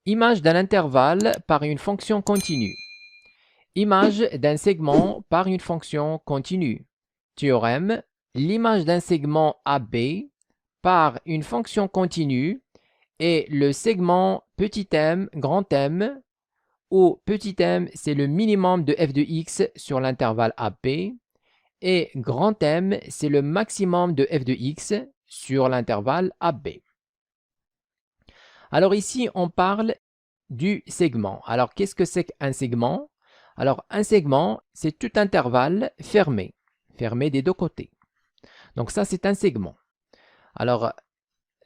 Image d'un intervalle par une fonction continue. Image d'un segment par une fonction continue. Théorème, l'image d'un segment AB par une fonction continue est le segment petit m, grand M, où petit m c'est le minimum de f de x sur l'intervalle AB et grand M c'est le maximum de f de x sur l'intervalle AB. Alors ici, on parle du segment. Alors, qu'est-ce que c'est qu'un segment? Alors, un segment, c'est tout intervalle fermé, fermé des deux côtés. Donc ça, c'est un segment. Alors,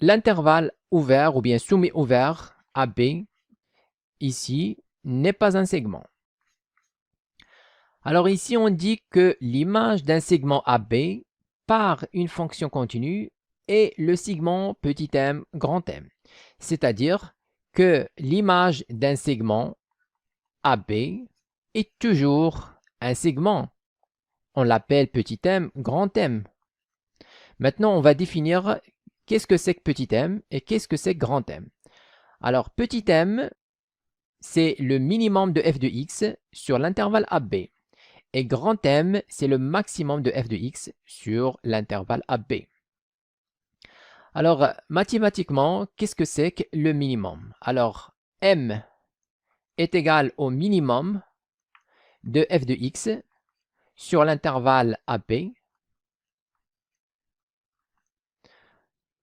l'intervalle ouvert ou bien semi-ouvert AB, ici, n'est pas un segment. Alors ici, on dit que l'image d'un segment AB par une fonction continue est le segment petit m, grand M. C'est-à-dire que l'image d'un segment AB est toujours un segment. On l'appelle petit m, grand M. Maintenant, on va définir qu'est-ce que c'est que petit m et qu'est-ce que c'est que grand M. Alors, petit m, c'est le minimum de f de x sur l'intervalle AB. Et grand M, c'est le maximum de f de x sur l'intervalle AB. Alors, mathématiquement, qu'est-ce que c'est que le minimum? Alors, m est égal au minimum de f de x sur l'intervalle AB.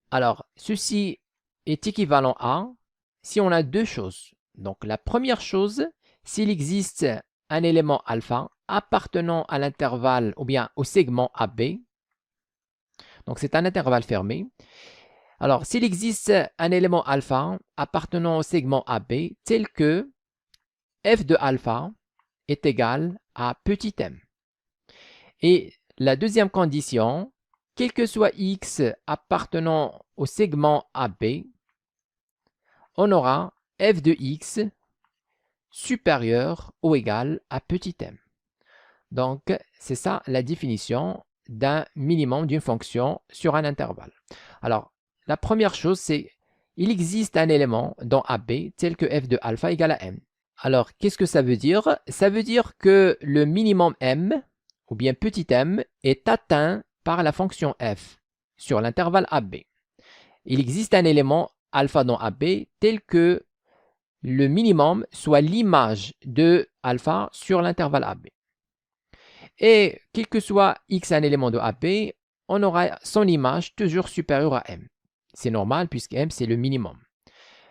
Alors, ceci est équivalent à si on a deux choses. Donc, la première chose, s'il existe un élément alpha appartenant à l'intervalle ou bien au segment AB, donc c'est un intervalle fermé. Alors, s'il existe un élément alpha appartenant au segment AB tel que f de alpha est égal à petit m. Et la deuxième condition, quel que soit x appartenant au segment AB, on aura f de x supérieur ou égal à petit m. Donc, c'est ça la définition d'un minimum d'une fonction sur un intervalle. Alors, la première chose, c'est il existe un élément dans AB tel que f de alpha égale à m. Alors, qu'est-ce que ça veut dire? Ça veut dire que le minimum m, ou bien petit m, est atteint par la fonction f sur l'intervalle AB. Il existe un élément alpha dans AB tel que le minimum soit l'image de alpha sur l'intervalle AB. Et quel que soit x un élément de AB, on aura son image toujours supérieure à m. C'est normal puisque m c'est le minimum.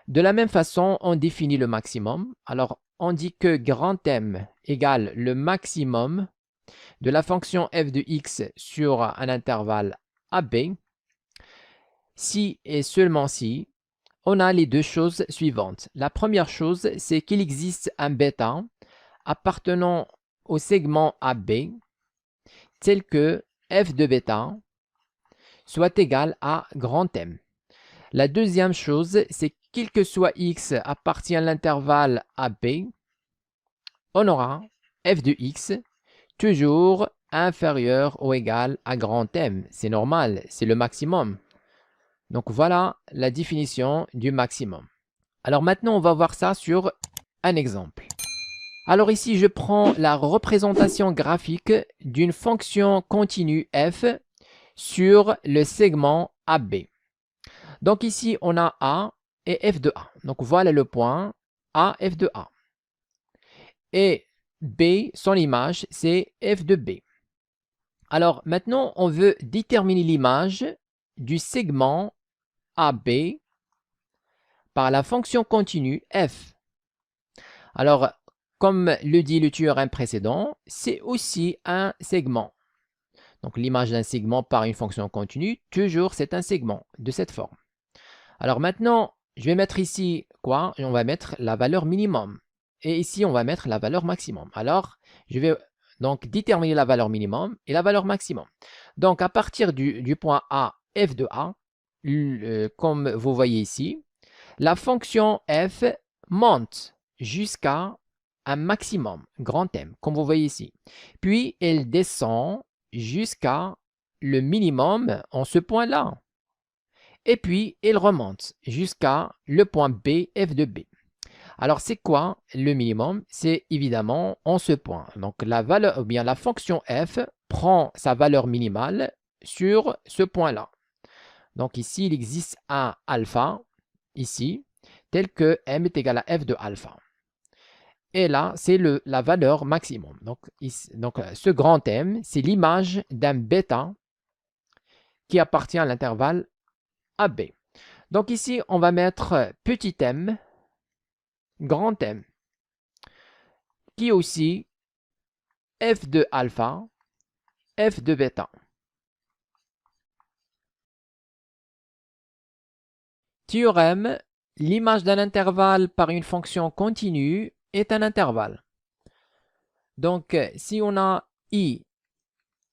De la même façon, on définit le maximum. Alors, on dit que grand M égale le maximum de la fonction f de x sur un intervalle AB si et seulement si on a les deux choses suivantes. La première chose, c'est qu'il existe un bêta appartenant au segment AB tel que f de bêta soit égal à grand M. La deuxième chose, c'est quel que soit x appartient à l'intervalle AB, on aura f de x toujours inférieur ou égal à grand M. C'est normal, c'est le maximum. Donc voilà la définition du maximum. Alors maintenant, on va voir ça sur un exemple. Alors ici, je prends la représentation graphique d'une fonction continue f sur le segment AB. Donc ici, on a A et f de A. Donc voilà le point A, f de A. Et B, son image, c'est f de B. Alors maintenant, on veut déterminer l'image du segment AB par la fonction continue f. Alors, comme le dit le théorème précédent, c'est aussi un segment. Donc l'image d'un segment par une fonction continue, toujours c'est un segment de cette forme. Alors maintenant, je vais mettre ici quoi? On va mettre la valeur minimum. Et ici, on va mettre la valeur maximum. Alors, je vais donc déterminer la valeur minimum et la valeur maximum. Donc, à partir du point A, f de A, comme vous voyez ici, la fonction f monte jusqu'à un maximum, grand M, comme vous voyez ici. Puis, elle descend jusqu'à le minimum en ce point-là. Et puis, elle remonte jusqu'à le point B, f de B. Alors, c'est quoi le minimum? C'est évidemment en ce point. Donc, la valeur, ou bien la fonction f prend sa valeur minimale sur ce point-là. Donc, ici, il existe un alpha, ici, tel que m est égal à f de alpha. Et là, c'est la valeur maximum. Donc, ce grand M, c'est l'image d'un bêta qui appartient à l'intervalle AB. Donc ici, on va mettre petit m, grand M, qui est aussi f de alpha, f de bêta. Théorème, l'image d'un intervalle par une fonction continue est un intervalle. Donc, si on a I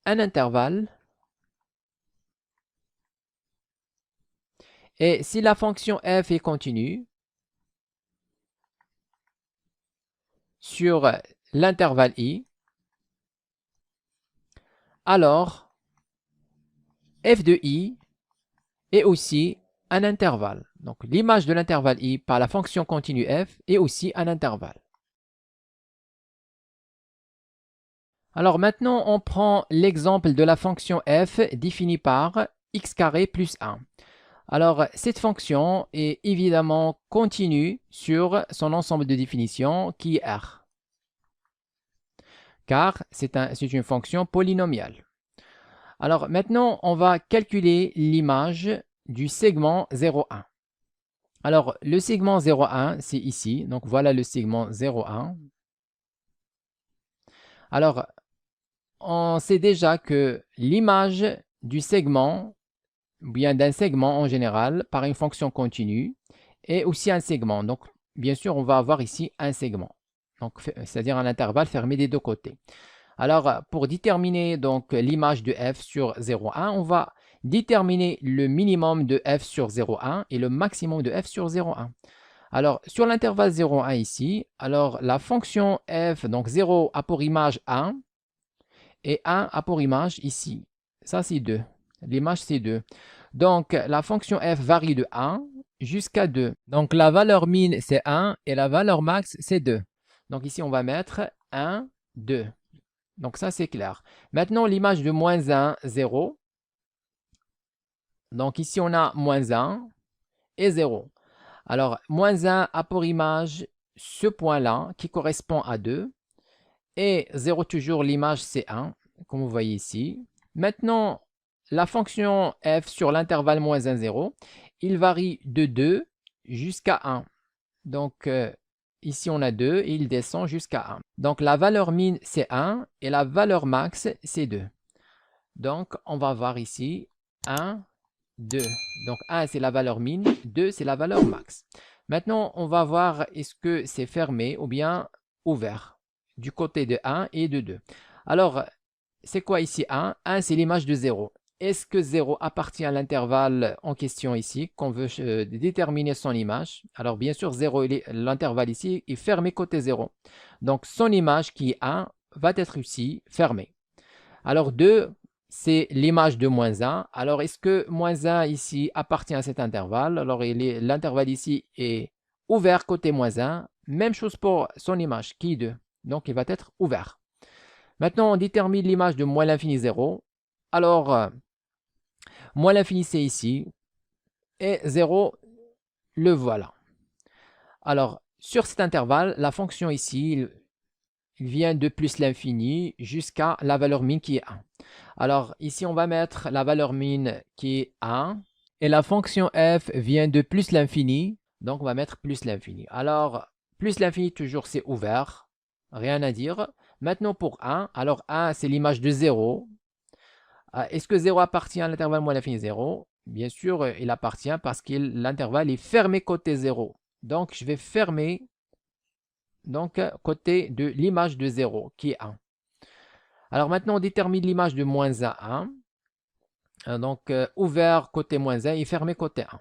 un intervalle, et si la fonction f est continue sur l'intervalle I, alors f de I est aussi un intervalle. Donc, l'image de l'intervalle I par la fonction continue f est aussi un intervalle. Alors maintenant, on prend l'exemple de la fonction f définie par x carré plus 1. Alors, cette fonction est évidemment continue sur son ensemble de définition qui est R, car c'est une fonction polynomiale. Alors maintenant, on va calculer l'image du segment 0,1. Alors, le segment 0,1, c'est ici. Donc, voilà le segment 0,1. Alors, on sait déjà que l'image du segment, ou bien d'un segment en général, par une fonction continue, est aussi un segment. Donc, bien sûr, on va avoir ici un segment. Donc, c'est-à-dire un intervalle fermé des deux côtés. Alors, pour déterminer donc l'image de f sur 0,1, on va déterminer le minimum de f sur 0,1 et le maximum de f sur 0,1. Alors, sur l'intervalle 0,1 ici, alors la fonction f, donc 0 a pour image 1 et 1 a pour image ici. Ça, c'est 2. L'image, c'est 2. Donc, la fonction f varie de 1 jusqu'à 2. Donc, la valeur min, c'est 1 et la valeur max, c'est 2. Donc, ici, on va mettre 1, 2. Donc, ça, c'est clair. Maintenant, l'image de moins 1, 0. Donc, ici, on a moins 1 et 0. Alors, moins 1 a pour image ce point-là qui correspond à 2. Et 0 toujours, l'image c'est 1, comme vous voyez ici. Maintenant, la fonction f sur l'intervalle moins 1, 0, il varie de 2 jusqu'à 1. Donc, ici on a 2 et il descend jusqu'à 1. Donc, la valeur min c'est 1 et la valeur max c'est 2. Donc, on va voir ici 1, 2. Donc, 1 c'est la valeur min, 2 c'est la valeur max. Maintenant, on va voir est-ce que c'est fermé ou bien ouvert du côté de 1 et de 2. Alors, c'est quoi ici 1? 1, c'est l'image de 0. Est-ce que 0 appartient à l'intervalle en question ici, qu'on veut déterminer son image? Alors, bien sûr, 0, l'intervalle ici est fermé côté 0. Donc, son image qui est 1 va être ici fermée. Alors, 2, c'est l'image de moins 1. Alors, est-ce que moins 1 ici appartient à cet intervalle? Alors, l'intervalle ici est ouvert côté moins 1. Même chose pour son image qui est 2. Donc, il va être ouvert. Maintenant, on détermine l'image de moins l'infini 0. Alors, moins l'infini, c'est ici. Et 0, le voilà. Alors, sur cet intervalle, la fonction ici, il vient de plus l'infini jusqu'à la valeur min qui est 1. Alors, ici, on va mettre la valeur min qui est 1. Et la fonction f vient de plus l'infini. Donc, on va mettre plus l'infini. Alors, plus l'infini, toujours, c'est ouvert. Rien à dire. Maintenant, pour 1. Alors, 1, c'est l'image de 0. Est-ce que 0 appartient à l'intervalle moins l'infini 0? Bien sûr, il appartient parce que l'intervalle est fermé côté 0. Donc, je vais fermer côté de l'image de 0, qui est 1. Alors maintenant, on détermine l'image de moins 1, 1. Donc, ouvert côté moins 1 et fermé côté 1.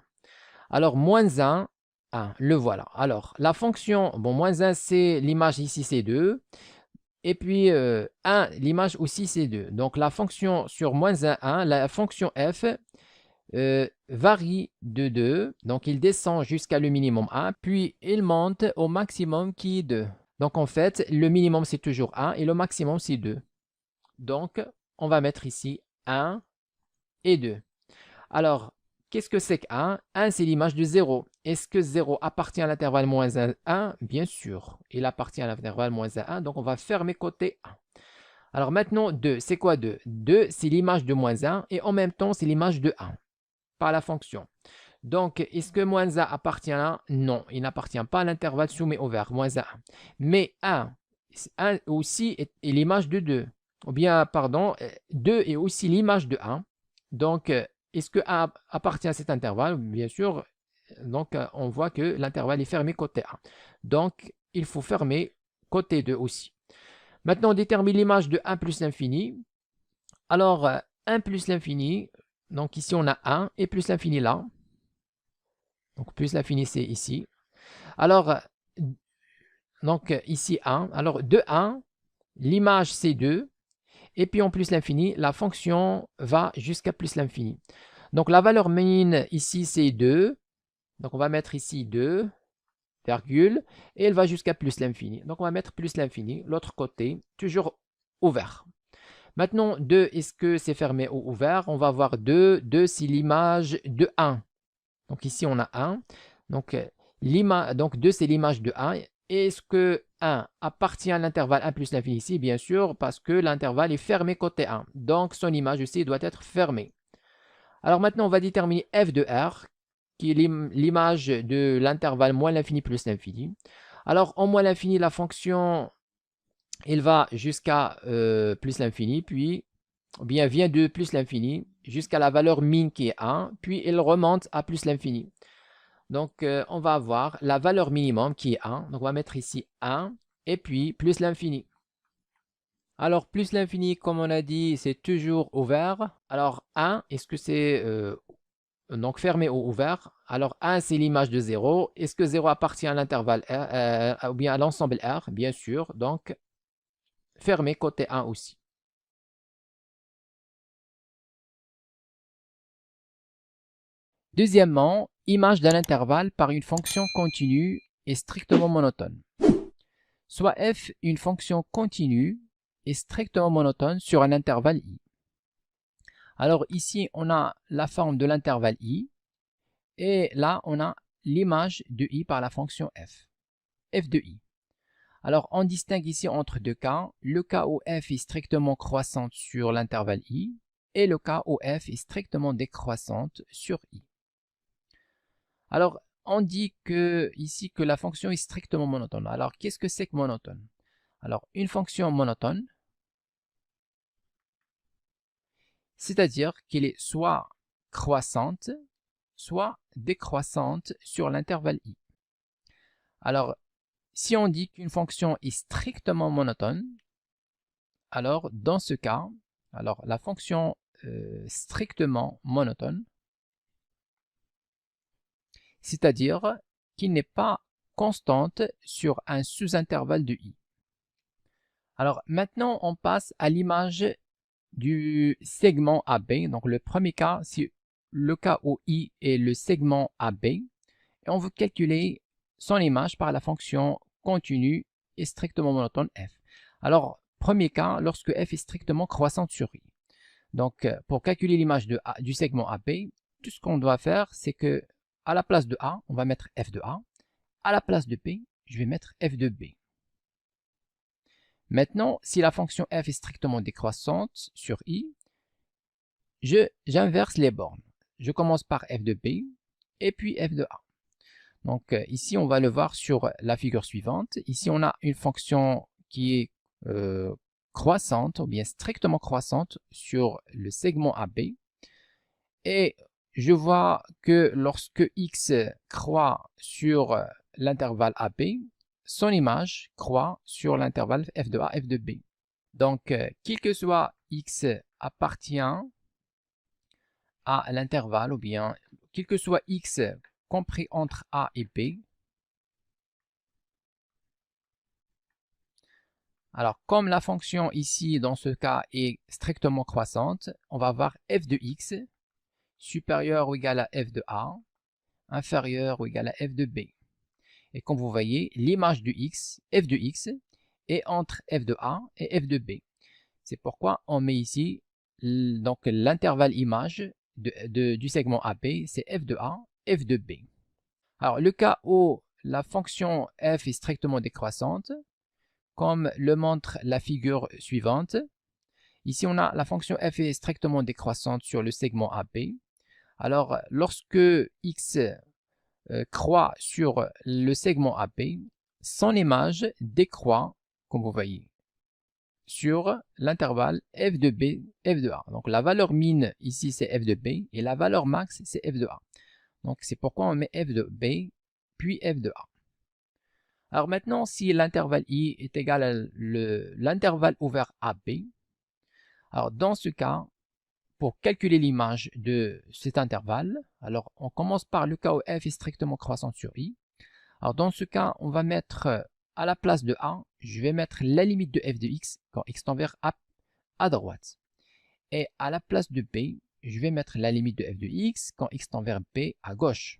Alors, moins 1, 1, le voilà. Alors, la fonction, bon, moins 1, c'est l'image ici, c'est 2. Et puis, 1, l'image aussi, c'est 2. Donc, la fonction sur moins 1, 1, la fonction f varie de 2, donc il descend jusqu'à le minimum 1, puis il monte au maximum qui est 2. Donc en fait, le minimum c'est toujours 1 et le maximum c'est 2. Donc on va mettre ici 1 et 2. Alors, qu'est-ce que c'est que 1? 1, c'est l'image de 0. Est-ce que 0 appartient à l'intervalle moins 1, 1? Bien sûr, il appartient à l'intervalle moins 1, 1, donc on va fermer côté 1. Alors maintenant, 2, c'est quoi 2? 2, c'est l'image de moins 1 et en même temps, c'est l'image de 1 par la fonction. Donc, est-ce que moins 1 appartient à 1? Non, il n'appartient pas à l'intervalle soumis au vert, moins 1. Mais 1 aussi est l'image de 2. Ou bien, pardon, 2 est aussi l'image de 1. Donc, est-ce que 1 appartient à cet intervalle? Bien sûr. Donc, on voit que l'intervalle est fermé côté 1. Donc, il faut fermer côté 2 aussi. Maintenant, on détermine l'image de 1 plus l'infini. Alors, 1 plus l'infini, donc ici on a 1 et plus l'infini là. Donc, plus l'infini c'est ici. Alors, donc ici 1. Alors, de 1, l'image c'est 2. Et puis en plus l'infini, la fonction va jusqu'à plus l'infini. Donc, la valeur min ici c'est 2. Donc, on va mettre ici 2, virgule, et elle va jusqu'à plus l'infini. Donc, on va mettre plus l'infini, l'autre côté, toujours ouvert. Maintenant, 2, est-ce que c'est fermé ou ouvert? On va voir 2. 2, c'est l'image de 1. Donc, ici, on a 1. Donc, 2, c'est l'image de 1. Est-ce que 1 appartient à l'intervalle 1 plus l'infini ici? Bien sûr, parce que l'intervalle est fermé côté 1. Donc, son image aussi doit être fermée. Alors, maintenant, on va déterminer f de r, qui est l'image de l'intervalle moins l'infini plus l'infini. Alors, en moins l'infini, la fonction, elle va jusqu'à plus l'infini, puis, ou bien vient de plus l'infini jusqu'à la valeur min qui est 1, puis elle remonte à plus l'infini. Donc, on va avoir la valeur minimum qui est 1. Donc, on va mettre ici 1 et puis plus l'infini. Alors, plus l'infini, comme on a dit, c'est toujours ouvert. Alors, 1, est-ce que c'est donc fermé ou ouvert? Alors, 1, c'est l'image de 0. Est-ce que 0 appartient à l'intervalle R, ou bien à l'ensemble R? Bien sûr. Donc, fermé côté 1 aussi. Deuxièmement, image d'un intervalle par une fonction continue et strictement monotone. Soit f, une fonction continue et strictement monotone sur un intervalle i. Alors ici, on a la forme de l'intervalle i et là, on a l'image de i par la fonction f, f de i. Alors, on distingue ici entre deux cas, le cas où f est strictement croissante sur l'intervalle i et le cas où f est strictement décroissante sur i. Alors, on dit ici que la fonction est strictement monotone. Alors, qu'est-ce que c'est que monotone? Alors, une fonction monotone, c'est-à-dire qu'elle est soit croissante, soit décroissante sur l'intervalle i. Alors, si on dit qu'une fonction est strictement monotone, alors dans ce cas, alors la fonction strictement monotone, c'est-à-dire qu'il n'est pas constante sur un sous-intervalle de i. Alors maintenant, on passe à l'image du segment AB. Donc le premier cas, c'est le cas où i est le segment AB. Et on veut calculer son image par la fonction continue et strictement monotone f. Alors, premier cas, lorsque f est strictement croissante sur i. Donc, pour calculer l'image du segment AB, tout ce qu'on doit faire, c'est que à la place de A, on va mettre f de A. À la place de B, je vais mettre f de B. Maintenant, si la fonction f est strictement décroissante sur i, j'inverse les bornes. Je commence par f de b et puis f de a. Donc ici, on va le voir sur la figure suivante. Ici, on a une fonction qui est croissante ou bien strictement croissante sur le segment AB. Et je vois que lorsque x croît sur l'intervalle AB, son image croît sur l'intervalle f de a, f de b. Donc, quel que soit x appartient à l'intervalle, ou bien quel que soit x compris entre a et b. Alors, comme la fonction ici, dans ce cas, est strictement croissante, on va avoir f de x supérieur ou égal à f de a, inférieur ou égal à f de b. Et comme vous voyez, l'image du x, f de x, est entre f de a et f de b. C'est pourquoi on met ici donc l'intervalle image du segment AB, c'est f de a, f de b. Alors le cas où la fonction f est strictement décroissante, comme le montre la figure suivante, ici on a la fonction f est strictement décroissante sur le segment AB. Alors lorsque x croît sur le segment AB, son image décroît, comme vous voyez, sur l'intervalle f de b, f de a. Donc la valeur mine ici c'est f de b et la valeur max c'est f de a. Donc c'est pourquoi on met f de b puis f de a. Alors maintenant, si l'intervalle i est égal à l'intervalle ouvert AB, alors dans ce cas, pour calculer l'image de cet intervalle, alors on commence par le cas où f est strictement croissant sur i. Alors dans ce cas, on va mettre à la place de a, je vais mettre la limite de f de x quand x tend vers a à droite. Et à la place de b, je vais mettre la limite de f de x quand x tend vers b à gauche.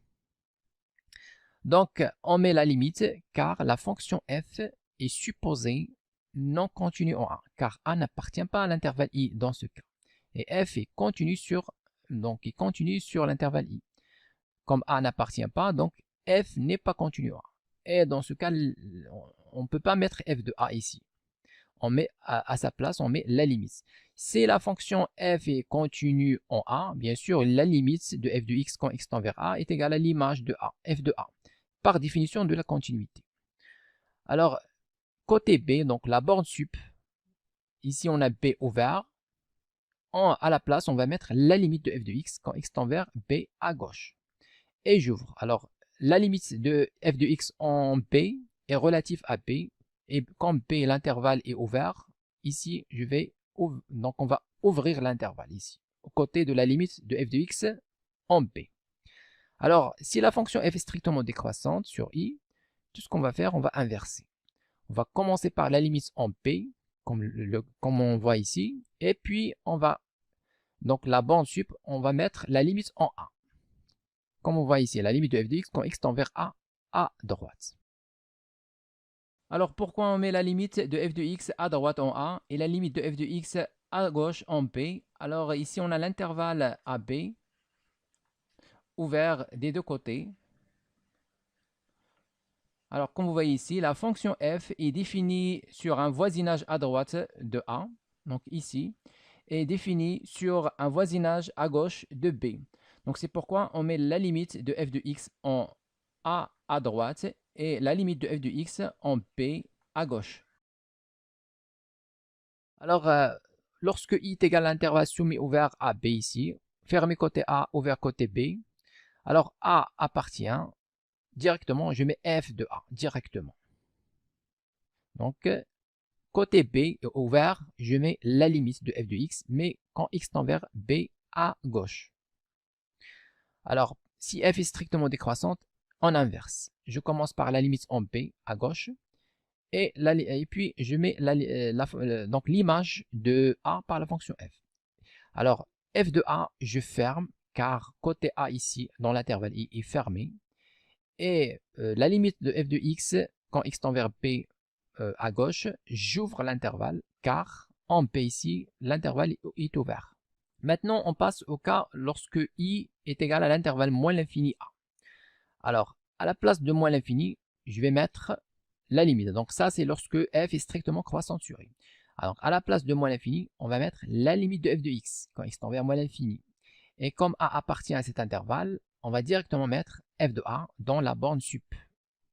Donc, on met la limite car la fonction f est supposée non continue en a, car a n'appartient pas à l'intervalle i dans ce cas. Et f est continu sur, l'intervalle i. Comme a n'appartient pas, donc f n'est pas continu en a. Et dans ce cas, on ne peut pas mettre f de a ici. On met à sa place, on met la limite. Si la fonction f est continue en a, bien sûr, la limite de f de x quand x tend vers a est égale à l'image de a, f de a, par définition de la continuité. Alors, côté b, donc la borne sup, ici on a b ouvert. À la place, on va mettre la limite de f de x quand x tend vers b à gauche. Et j'ouvre. Alors, la limite de f de x en b est relative à b. Et comme b, l'intervalle est ouvert, ici, donc on va ouvrir l'intervalle ici, aux côtés de la limite de f de x en b. Alors, si la fonction f est strictement décroissante sur i, tout ce qu'on va faire, on va inverser. On va commencer par la limite en p, comme on voit ici, et puis on va, donc la bande sup, on va mettre la limite en a. Comme on voit ici, la limite de f de x quand x tend vers a à droite. Alors pourquoi on met la limite de f de x à droite en a et la limite de f de x à gauche en p? Alors ici on a l'intervalle AB ouvert des deux côtés. Alors comme vous voyez ici, la fonction f est définie sur un voisinage à droite de a, donc ici, et définie sur un voisinage à gauche de b. Donc c'est pourquoi on met la limite de f de x en a à droite et la limite de f de x en b à gauche. Alors, lorsque i est égal à l'intervalle soumis ouvert à b ici, fermé côté a, ouvert côté b, alors a appartient directement, je mets f de a directement. Donc, côté b est ouvert, je mets la limite de f de x, mais quand x tend vers b à gauche. Alors, si f est strictement décroissante, on inverse. Je commence par la limite en b à gauche, et puis je mets donc l'image de a par la fonction f. Alors, f de a, je ferme, car côté a ici, dans l'intervalle i, est fermé. Et la limite de f de x, quand x tend vers b à gauche, j'ouvre l'intervalle, car en p ici, l'intervalle est ouvert. Maintenant, on passe au cas lorsque i est égal à l'intervalle moins l'infini a. Alors, à la place de moins l'infini, je vais mettre la limite. Donc ça, c'est lorsque f est strictement croissant sur i. Alors, à la place de moins l'infini, on va mettre la limite de f de x, quand x tend vers moins l'infini. Et comme a appartient à cet intervalle, on va directement mettre f de a dans la borne sup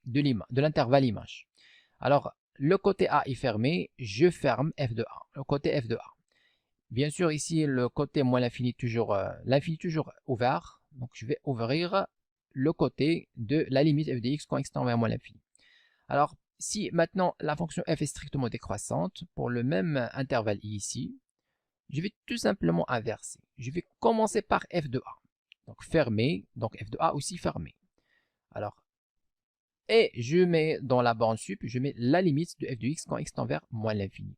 de l'intervalle image. Alors, le côté a est fermé, je ferme f de a, le côté f de a. Bien sûr, ici, le côté moins l'infini toujours ouvert. Donc, je vais ouvrir le côté de la limite f de x quand x tend vers moins l'infini. Alors, si maintenant la fonction f est strictement décroissante, pour le même intervalle i ici, je vais tout simplement inverser. Je vais commencer par f de a. Donc, fermé, donc f de a aussi fermé. Alors, et je mets dans la borne sup, je mets la limite de f de x quand x tend vers moins l'infini.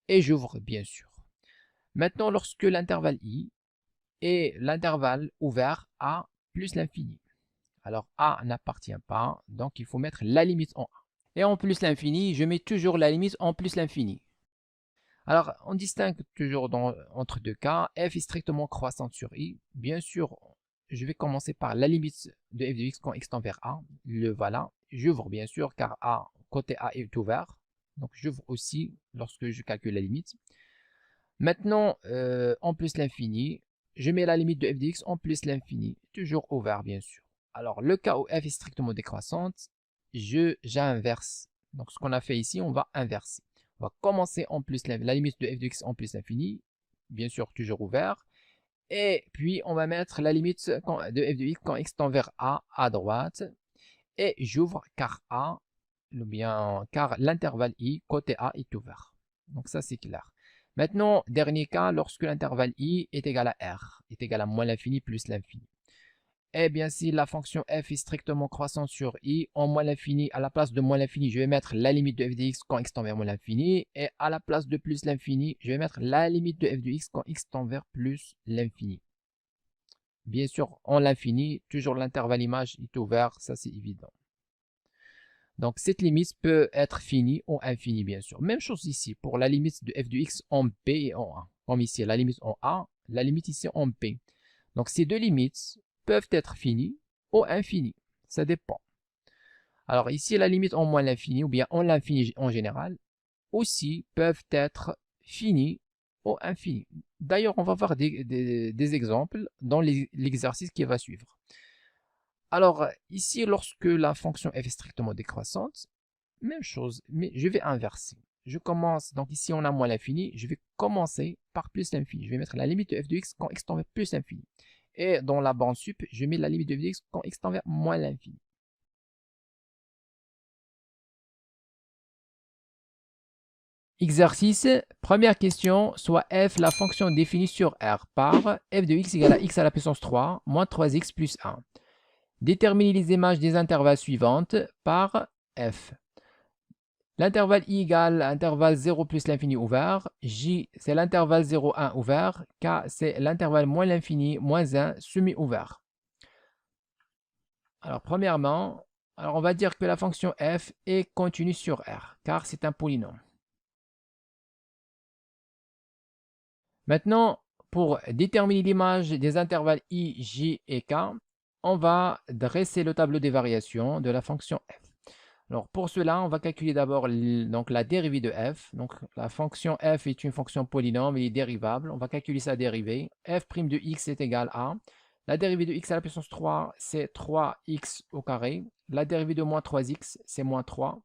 Et j'ouvre, bien sûr. Maintenant, lorsque l'intervalle i et l'intervalle ouvert A plus l'infini. Alors A n'appartient pas, donc il faut mettre la limite en A. Et en plus l'infini, je mets toujours la limite en plus l'infini. Alors, on distingue toujours entre deux cas. F est strictement croissante sur I. Bien sûr, je vais commencer par la limite de f de x quand x tend vers A. Le voilà. J'ouvre bien sûr car A, côté A est ouvert. Donc j'ouvre aussi lorsque je calcule la limite. Maintenant, en plus l'infini, je mets la limite de f de x en plus l'infini. Toujours ouvert bien sûr. Alors, le cas où f est strictement décroissante, j'inverse. Donc ce qu'on a fait ici, on va inverser. On va commencer en plus la limite de f de x en plus l'infini, bien sûr toujours ouvert. Et puis on va mettre la limite de f de x quand x tend vers A à droite. Et j'ouvre car A, ou bien car l'intervalle I côté A est ouvert. Donc ça c'est clair. Maintenant, dernier cas, lorsque l'intervalle I est égal à R, est égal à moins l'infini plus l'infini. Eh bien, si la fonction f est strictement croissante sur i, en moins l'infini, à la place de moins l'infini, je vais mettre la limite de f de x quand x tend vers moins l'infini. Et à la place de plus l'infini, je vais mettre la limite de f de x quand x tend vers plus l'infini. Bien sûr, en l'infini, toujours l'intervalle image est ouvert, ça c'est évident. Donc, cette limite peut être finie ou infinie, bien sûr. Même chose ici, pour la limite de f de x en p et en a. Comme ici, la limite en a, la limite ici en p. Donc, ces deux limites peuvent être finies ou infinies. Ça dépend. Alors ici, la limite en moins l'infini ou bien en l'infini en général aussi peuvent être finies ou infinies. D'ailleurs, on va voir des exemples dans l'exercice qui va suivre. Alors ici, lorsque la fonction f est strictement décroissante, même chose, mais je vais inverser. Je commence, donc ici on a moins l'infini, je vais commencer par plus l'infini. Je vais mettre la limite de f de x quand x tend vers plus l'infini. Et dans la bande sup, je mets la limite de f de x quand x tend vers moins l'infini. Exercice, première question, soit f la fonction définie sur R par f de x égale à x à la puissance 3 moins 3x plus 1. Déterminez les images des intervalles suivantes par f. L'intervalle i égale l'intervalle 0 plus l'infini ouvert, j c'est l'intervalle 0, 1 ouvert, k c'est l'intervalle moins l'infini moins 1 semi-ouvert. Alors premièrement, on va dire que la fonction f est continue sur R, car c'est un polynôme. Maintenant, pour déterminer l'image des intervalles i, j et k, on va dresser le tableau des variations de la fonction f. Alors pour cela, on va calculer d'abord donc la dérivée de f. Donc la fonction f est une fonction polynôme, elle est dérivable. On va calculer sa dérivée. f' de x est égal à la dérivée de x à la puissance 3, c'est 3x au carré. La dérivée de moins 3x, c'est moins 3.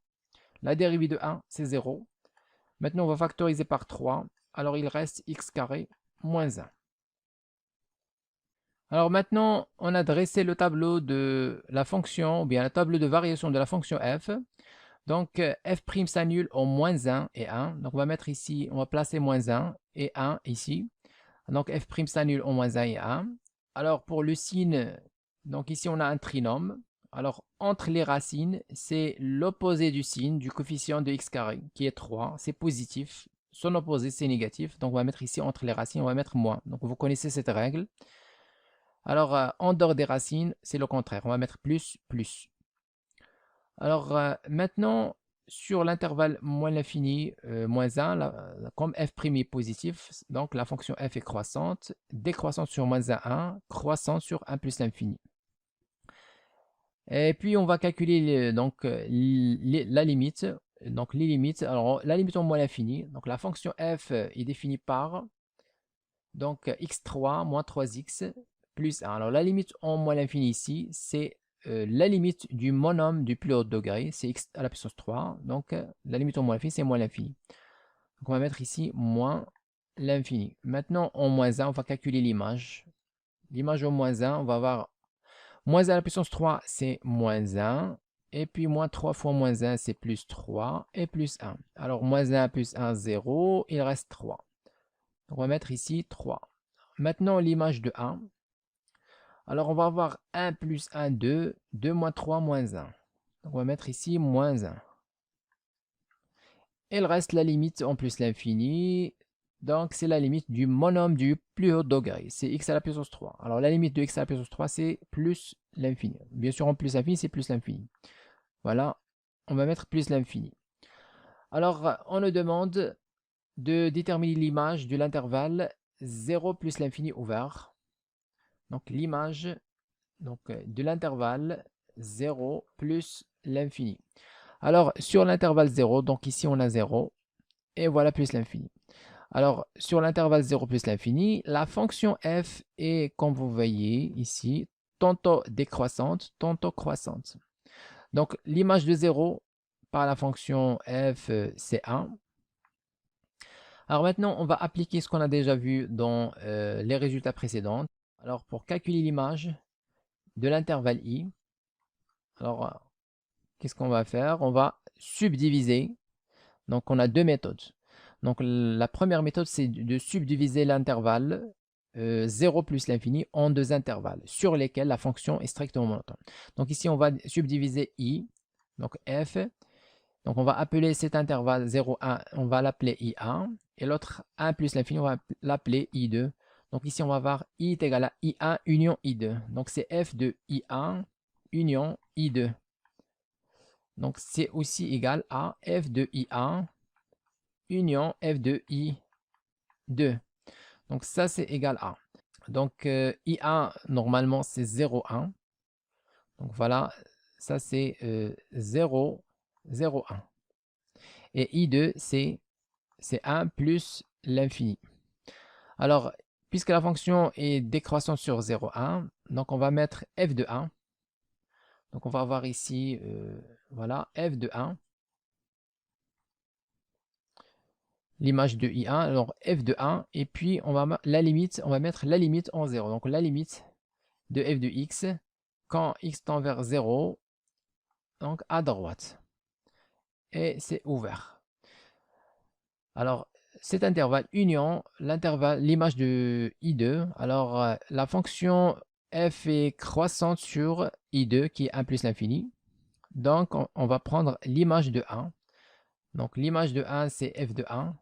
La dérivée de 1, c'est 0. Maintenant, on va factoriser par 3. Alors il reste x carré moins 1. Alors maintenant, on a dressé le tableau de la fonction, ou bien le tableau de variation de la fonction f. Donc f' s'annule en moins 1 et 1. Donc on va mettre ici, on va placer moins 1 et 1 ici. Donc f' s'annule en moins 1 et 1. Alors pour le signe, donc ici on a un trinôme. Alors entre les racines, c'est l'opposé du signe du coefficient de x carré qui est 3. C'est positif. Son opposé c'est négatif. Donc on va mettre ici entre les racines, on va mettre moins. Donc vous connaissez cette règle. Alors en dehors des racines, c'est le contraire. On va mettre plus, plus. Alors maintenant, sur l'intervalle moins l'infini, moins 1, comme f' est positif, donc la fonction f est croissante, décroissante sur moins 1, 1, croissante sur 1 plus l'infini. Et puis on va calculer donc, la limite, donc les limites. Alors la limite en moins l'infini, donc la fonction f est définie par donc x3 moins 3x plus 1. Alors la limite en moins l'infini ici, c'est la limite du monôme du plus haut degré, c'est x à la puissance 3. Donc la limite en moins l'infini, c'est moins l'infini. Donc on va mettre ici moins l'infini. Maintenant en moins 1, on va calculer l'image. L'image en moins 1, on va avoir moins 1 à la puissance 3, c'est moins 1. Et puis moins 3 fois moins 1, c'est plus 3 et plus 1. Alors moins 1 plus 1, 0, il reste 3. Donc on va mettre ici 3. Maintenant l'image de 1. Alors on va avoir 1 plus 1, 2, 2 moins 3, moins 1. Donc on va mettre ici moins 1. Il reste la limite en plus l'infini. Donc, c'est la limite du monôme du plus haut degré. C'est x à la puissance 3. Alors, la limite de x à la puissance 3, c'est plus l'infini. Bien sûr, en plus l'infini, c'est plus l'infini. Voilà, on va mettre plus l'infini. Alors, on nous demande de déterminer l'image de l'intervalle 0 plus l'infini ouvert. Donc, l'image de l'intervalle 0 plus l'infini. Alors, sur l'intervalle 0, donc ici, on a 0. Et voilà plus l'infini. Alors, sur l'intervalle 0 plus l'infini, la fonction f est, comme vous voyez ici, tantôt décroissante, tantôt croissante. Donc, l'image de 0 par la fonction f, c'est 1. Alors maintenant, on va appliquer ce qu'on a déjà vu dans les résultats précédents. Alors, pour calculer l'image de l'intervalle i, alors, qu'est-ce qu'on va faire? On va subdiviser. Donc, on a deux méthodes. Donc, la première méthode, c'est de subdiviser l'intervalle 0 plus l'infini en deux intervalles sur lesquels la fonction est strictement monotone. Donc, ici, on va subdiviser i, donc f. Donc, on va appeler cet intervalle 0, 1, on va l'appeler i1. Et l'autre 1 plus l'infini, on va l'appeler i2. Donc, ici, on va avoir i est égal à i1 union i2. Donc, c'est f de i1 union i2. Donc, c'est aussi égal à f de i1 union f de i2. Donc, ça, c'est égal à. Donc, i1, normalement, c'est 0, 1. Donc, voilà, ça, c'est 0, 0, 1. Et i2, c'est 1 plus l'infini. Alors, puisque la fonction est décroissante sur 0, 1, donc on va mettre f de 1. Donc, on va avoir ici, voilà, f de 1. L'image de i1, alors f de 1, et puis on va mettre la limite en 0. Donc la limite de f de x, quand x tend vers 0, donc à droite. Et c'est ouvert. Alors, cet intervalle union, l'image de i2, alors la fonction f est croissante sur i2, qui est 1 plus l'infini. Donc, on va prendre l'image de 1. Donc, l'image de 1, c'est f de 1.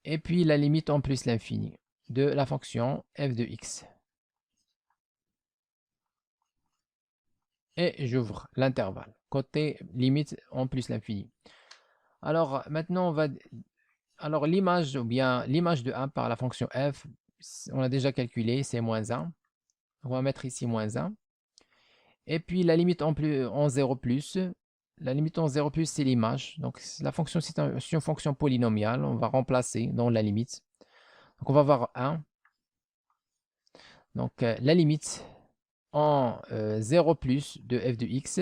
Et puis la limite en plus l'infini de la fonction f de x. Et j'ouvre l'intervalle, côté limite en plus l'infini. Alors maintenant, alors l'image ou bien l'image de 1 par la fonction f, on a déjà calculé, c'est moins 1. On va mettre ici moins 1. Et puis la limite en 0 plus, la limite en 0 plus, c'est l'image. Donc la fonction, c'est une fonction polynomiale. On va remplacer dans la limite. Donc on va avoir 1. Donc la limite en 0 plus de f de x,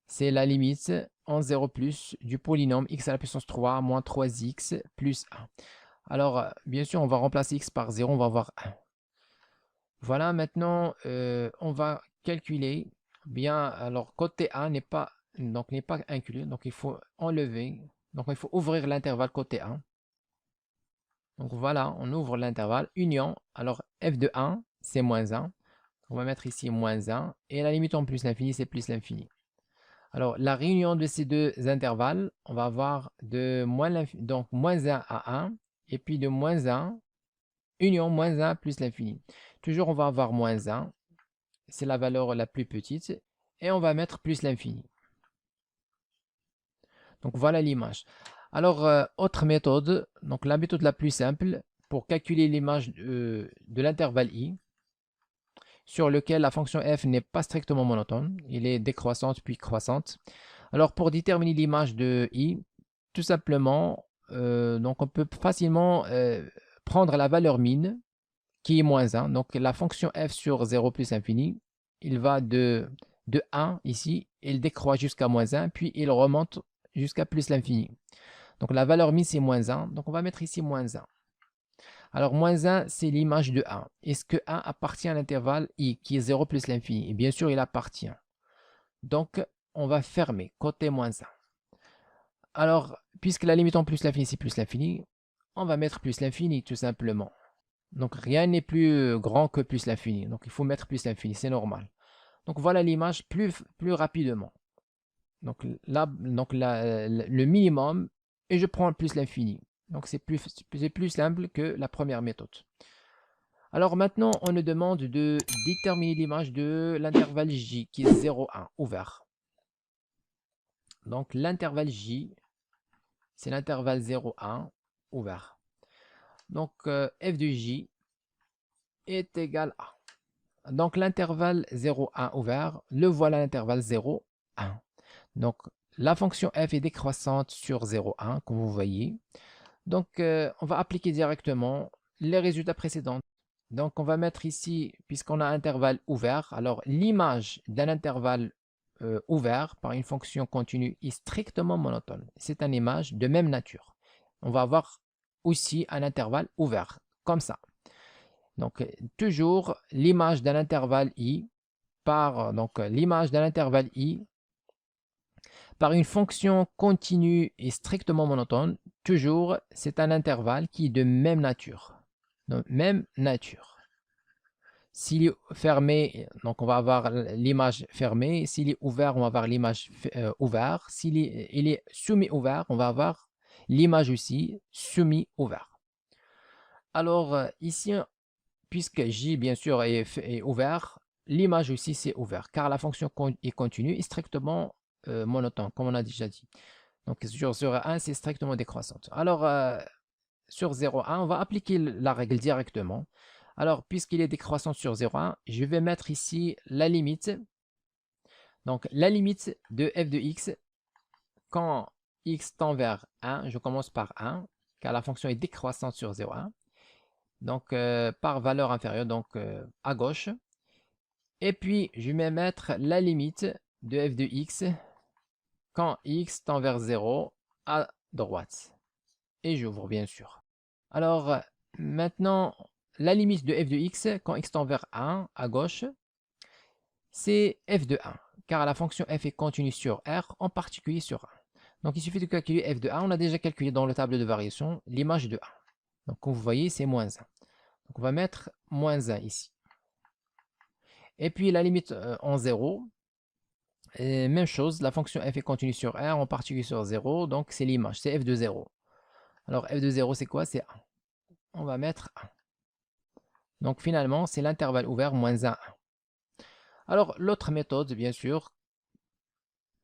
c'est la limite en 0 plus du polynôme x à la puissance 3 moins 3x plus 1. Alors, bien sûr, on va remplacer x par 0, on va avoir 1. Voilà, maintenant, on va calculer. Bien, alors, côté 1 n'est pas inclus, donc il faut enlever. Donc, il faut ouvrir l'intervalle côté 1. Donc, voilà, on ouvre l'intervalle. Union, alors f de 1, c'est moins 1. On va mettre ici moins 1. Et la limite en plus l'infini, c'est plus l'infini. Alors, la réunion de ces deux intervalles, on va avoir de donc moins 1 à 1. Et puis de moins 1, union moins 1 plus l'infini. Toujours, on va avoir moins 1. C'est la valeur la plus petite. Et on va mettre plus l'infini. Donc, voilà l'image. Alors, autre méthode. Donc, la méthode la plus simple pour calculer l'image de l'intervalle i, sur lequel la fonction f n'est pas strictement monotone, il est décroissante puis croissante. Alors pour déterminer l'image de i, tout simplement, donc on peut facilement prendre la valeur min, qui est moins 1. Donc la fonction f sur 0 plus infini, il va de 1 ici, il décroît jusqu'à moins 1, puis il remonte jusqu'à plus l'infini. Donc la valeur min c'est moins 1, donc on va mettre ici moins 1. Alors, moins 1, c'est l'image de 1. Est-ce que 1 appartient à l'intervalle i, qui est 0 plus l'infini? Et bien sûr, il appartient. Donc, on va fermer, côté moins 1. Alors, puisque la limite en plus l'infini, c'est plus l'infini, on va mettre plus l'infini, tout simplement. Donc, rien n'est plus grand que plus l'infini. Donc, il faut mettre plus l'infini, c'est normal. Donc, voilà l'image plus rapidement. Donc, là, le minimum, et je prends plus l'infini. Donc c'est plus simple que la première méthode. Alors maintenant, on nous demande de déterminer l'image de l'intervalle J qui est 0, 1, ouvert. Donc l'intervalle J, c'est l'intervalle 0, 1, ouvert. Donc f de J est égal à. Donc l'intervalle 0, 1 ouvert, le voilà l'intervalle 0, 1. Donc la fonction f est décroissante sur 0, 1, comme vous voyez. Donc on va appliquer directement les résultats précédents. Donc on va mettre ici, puisqu'on a un intervalle ouvert, alors l'image d'un intervalle ouvert par une fonction continue est strictement monotone. C'est une image de même nature. On va avoir aussi un intervalle ouvert, comme ça. Donc toujours l'image d'un intervalle i par l'image d'un intervalle i par une fonction continue et strictement monotone. Toujours c'est un intervalle qui est de même nature. Donc, même nature. S'il est fermé, donc on va avoir l'image fermée. S'il est ouvert, on va avoir l'image ouvert. S'il est semi-ouvert, on va avoir l'image aussi semi-ouvert. Alors ici, puisque J bien sûr est ouvert, l'image aussi c'est ouvert, car la fonction est continue et strictement monotone, comme on a déjà dit. Donc sur 0,1, c'est strictement décroissante. Alors sur 0,1, on va appliquer la règle directement. Alors, puisqu'il est décroissant sur 0,1, je vais mettre ici la limite. Donc, la limite de f de x, quand x tend vers 1, je commence par 1, car la fonction est décroissante sur 0,1. Donc, par valeur inférieure, donc à gauche. Et puis, je vais mettre la limite de f de x quand x tend vers 0 à droite. Et j'ouvre, bien sûr. Alors, maintenant, la limite de f de x quand x tend vers 1 à gauche, c'est f de 1, car la fonction f est continue sur R, en particulier sur 1. Donc il suffit de calculer f de 1, on a déjà calculé dans le tableau de variation l'image de 1. Donc comme vous voyez, c'est moins 1. Donc on va mettre moins 1 ici. Et puis la limite en 0, même chose, la fonction f est continue sur R, en particulier sur 0, donc c'est l'image, c'est f de 0. Alors f de 0 c'est quoi? C'est 1. On va mettre 1. Donc finalement, c'est l'intervalle ouvert moins 1, 1. Alors l'autre méthode, bien sûr,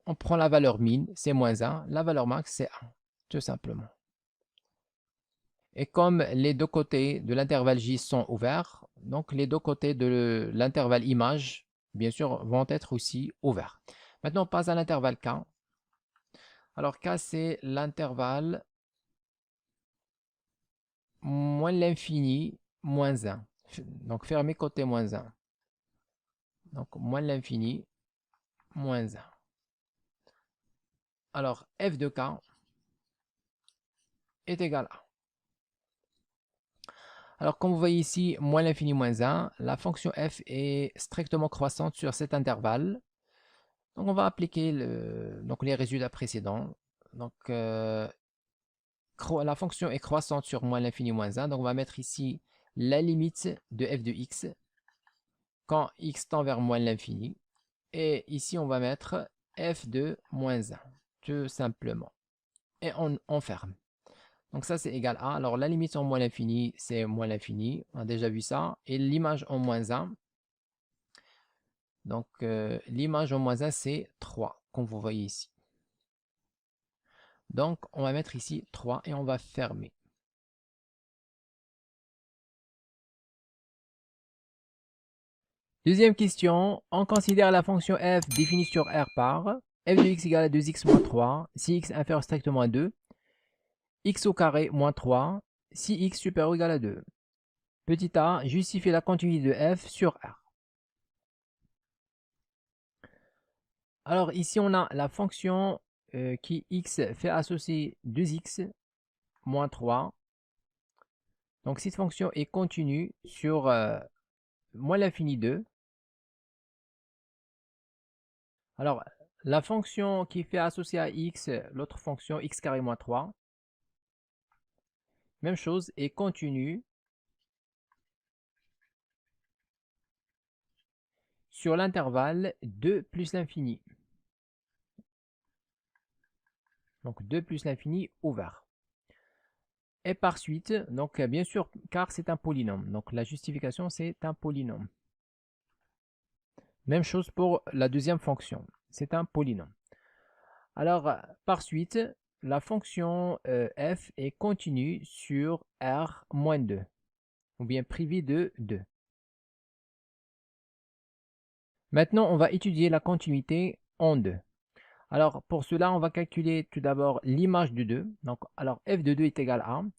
on prend la valeur min, c'est moins 1, la valeur max, c'est 1, tout simplement. Et comme les deux côtés de l'intervalle J sont ouverts, donc les deux côtés de l'intervalle image, bien sûr, vont être aussi ouverts. Maintenant, on passe à l'intervalle K. Alors K, c'est l'intervalle moins l'infini, moins 1. Donc fermé côté moins 1. Donc moins l'infini, moins 1. Alors f de K est égal à. Alors, comme vous voyez ici, moins l'infini moins 1, la fonction f est strictement croissante sur cet intervalle. Donc, on va appliquer les résultats précédents. Donc, la fonction est croissante sur moins l'infini moins 1. Donc, on va mettre ici la limite de f de x quand x tend vers moins l'infini. Et ici, on va mettre f de moins 1, tout simplement. Et on ferme. Donc ça, c'est égal à. Alors la limite en moins l'infini, c'est moins l'infini. On a déjà vu ça. Et l'image en moins 1. Donc l'image en moins 1, c'est 3, comme vous voyez ici. Donc on va mettre ici 3 et on va fermer. Deuxième question. On considère la fonction f définie sur R par f de x égale à 2x moins 3, si x inférieur strictement à 2, x au carré moins 3, si x supérieur ou égal à 2. Petit a, justifie la continuité de f sur R. Alors ici, on a la fonction qui x fait associer 2x moins 3. Donc cette fonction est continue sur moins l'infini 2. Alors la fonction qui fait associer à x l'autre fonction x carré moins 3, même chose, est continue sur l'intervalle 2 plus l'infini. Donc 2 plus l'infini ouvert. Et par suite, donc bien sûr, car c'est un polynôme. Donc la justification, c'est un polynôme. Même chose pour la deuxième fonction. C'est un polynôme. Alors, par suite, la fonction f est continue sur R-2, ou bien privée de 2. Maintenant, on va étudier la continuité en 2. Alors, pour cela, on va calculer tout d'abord l'image de 2. Donc, alors, f de 2 est égal à 1.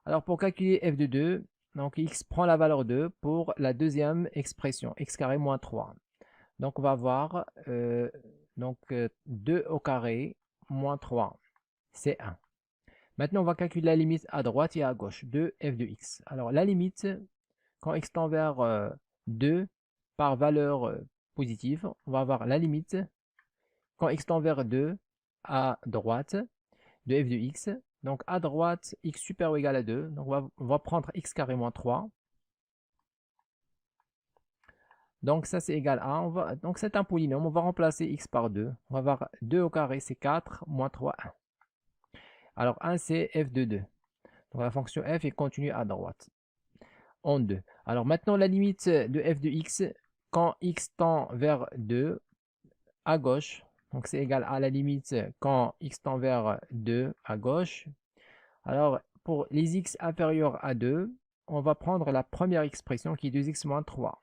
Alors, pour calculer f de 2, donc x prend la valeur 2 pour la deuxième expression, x carré moins 3. Donc, on va avoir 2 au carré moins 3, c'est 1. Maintenant, on va calculer la limite à droite et à gauche de f de x. Alors, la limite, quand x tend vers 2 par valeur positive, on va avoir la limite quand x tend vers 2 à droite de f de x. Donc, à droite, x supérieur ou égal à 2. Donc, on va prendre x carré moins 3. Donc, ça, c'est égal à 1. Donc, c'est un polynôme. On va remplacer x par 2. On va avoir 2 au carré, c'est 4, moins 3, 1. Alors, 1, c'est f de 2. Donc, la fonction f est continue à droite. En 2. Alors, maintenant, la limite de f de x, quand x tend vers 2, à gauche. Donc, c'est égal à la limite quand x tend vers 2, à gauche. Alors, pour les x inférieurs à 2, on va prendre la première expression qui est 2x moins 3.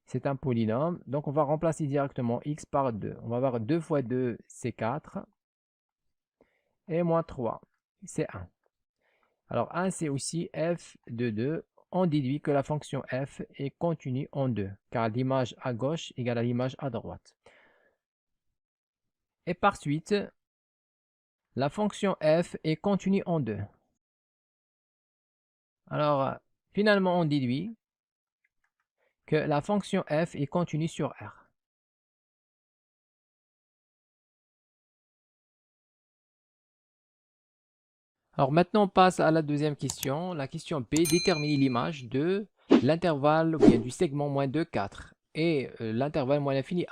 C'est un polynôme, donc on va remplacer directement x par 2. On va avoir 2 fois 2, c'est 4. Et moins 3, c'est 1. Alors 1, c'est aussi f de 2. On déduit que la fonction f est continue en 2, car l'image à gauche égale à l'image à droite. Et par suite, la fonction f est continue en 2. Alors, finalement, on déduit que la fonction f est continue sur R. Alors maintenant, on passe à la deuxième question. La question B, déterminer l'image de l'intervalle ou bien du segment moins 2, 4 et l'intervalle moins l'infini 1.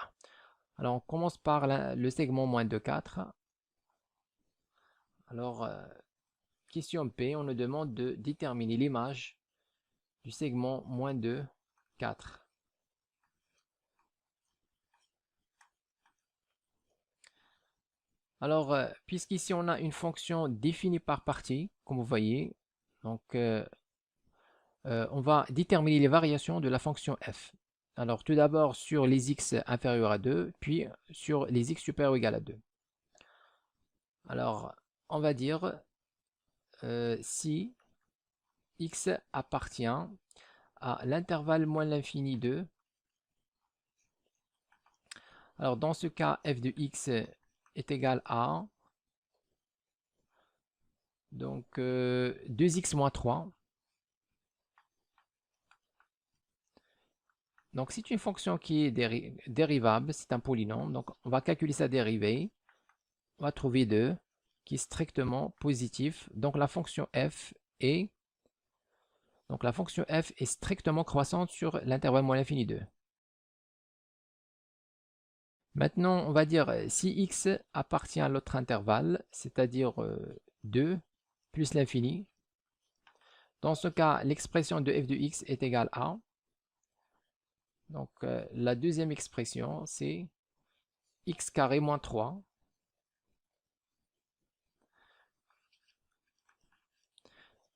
Alors, on commence par le segment moins 2, 4. Alors, question B, on nous demande de déterminer l'image du segment moins 2, 4. Alors, puisqu'ici on a une fonction définie par partie, comme vous voyez, donc on va déterminer les variations de la fonction f. Alors, tout d'abord sur les x inférieurs à 2, puis sur les x supérieurs ou égal à 2. Alors, on va dire si x appartient à l'intervalle moins l'infini 2. Alors, dans ce cas, f de x est égal à donc 2x moins 3. Donc, c'est une fonction qui est dérivable, c'est un polynôme. Donc, on va calculer sa dérivée. On va trouver 2 qui est strictement positif. Donc, la fonction f est strictement croissante sur l'intervalle moins l'infini 2. Maintenant, on va dire si x appartient à l'autre intervalle, c'est-à-dire 2 plus l'infini. Dans ce cas, l'expression de f de x est égale à. Donc, la deuxième expression, c'est x carré moins 3.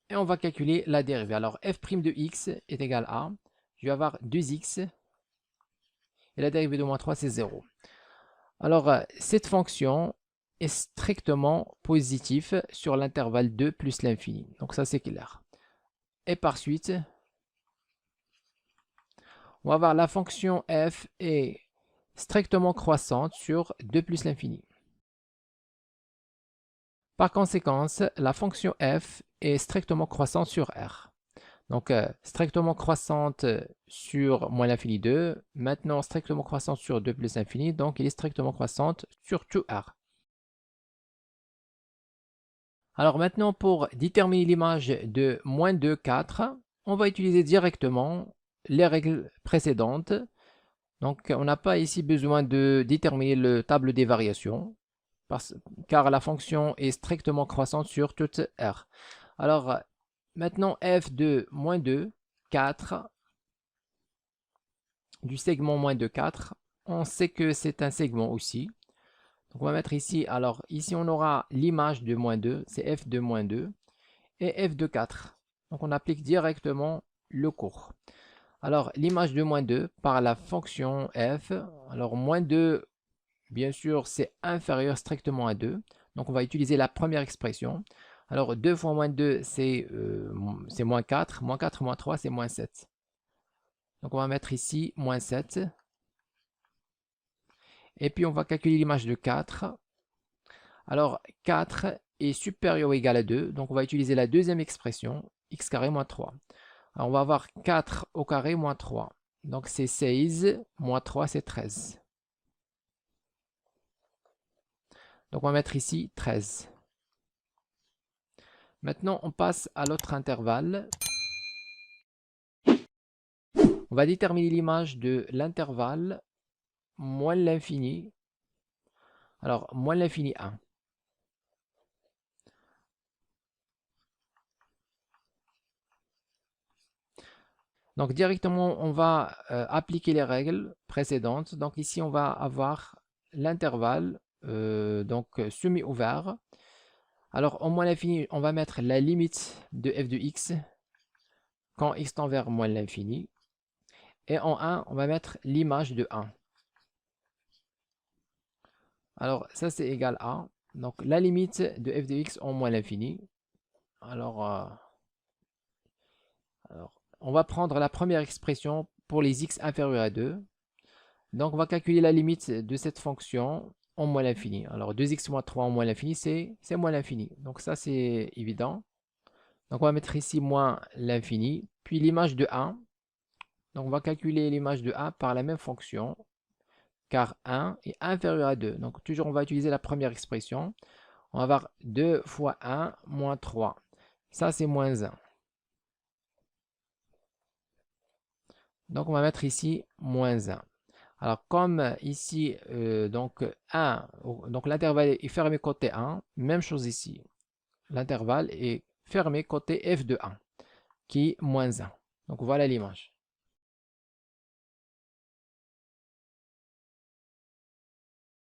Et on va calculer la dérivée. Alors, f' de x est égal à, je vais avoir 2x, et la dérivée de moins 3, c'est 0. Alors, cette fonction est strictement positive sur l'intervalle 2 plus l'infini. Donc, ça, c'est clair. Et par suite, on va voir la fonction f est strictement croissante sur 2 plus l'infini. Par conséquent, la fonction f est strictement croissante sur R. Donc, strictement croissante sur moins l'infini 2. Maintenant, strictement croissante sur 2 plus l'infini. Donc, il est strictement croissante sur tout R. Alors maintenant, pour déterminer l'image de moins 2, 4, on va utiliser directement les règles précédentes. Donc, on n'a pas ici besoin de déterminer le tableau des variations, car la fonction est strictement croissante sur toute R. Alors, maintenant f de moins 2, 4, du segment moins 2, 4, on sait que c'est un segment aussi. Donc on va mettre ici, alors ici on aura l'image de moins 2, c'est f de moins 2, et f de 4. Donc on applique directement le cours. Alors l'image de moins 2 par la fonction f, alors moins 2, bien sûr, c'est inférieur strictement à 2. Donc on va utiliser la première expression. Alors 2 fois moins 2, c'est moins 4. Moins 4, moins 3, c'est moins 7. Donc on va mettre ici moins 7. Et puis on va calculer l'image de 4. Alors 4 est supérieur ou égal à 2. Donc on va utiliser la deuxième expression, x carré moins 3. Alors on va avoir 4 au carré moins 3. Donc c'est 16, moins 3 c'est 13. Donc on va mettre ici 13. Maintenant on passe à l'autre intervalle. On va déterminer l'image de l'intervalle moins l'infini. Alors moins l'infini 1. Donc directement on va appliquer les règles précédentes. Donc ici on va avoir l'intervalle donc semi-ouvert. Alors au moins l'infini on va mettre la limite de f de x quand x tend vers moins l'infini. Et en 1 on va mettre l'image de 1. Alors ça c'est égal à donc la limite de f de x en moins l'infini. Alors on va prendre la première expression pour les x inférieurs à 2. Donc, on va calculer la limite de cette fonction en moins l'infini. Alors, 2x moins 3 en moins l'infini, c'est moins l'infini. Donc, ça, c'est évident. Donc, on va mettre ici moins l'infini, puis l'image de 1. Donc, on va calculer l'image de 1 par la même fonction, car 1 est inférieur à 2. Donc, toujours, on va utiliser la première expression. On va avoir 2 fois 1 moins 3. Ça, c'est moins 1. Donc, on va mettre ici moins 1. Alors, comme ici, donc l'intervalle est fermé côté 1, même chose ici. L'intervalle est fermé côté f de 1, qui est moins 1. Donc, voilà l'image.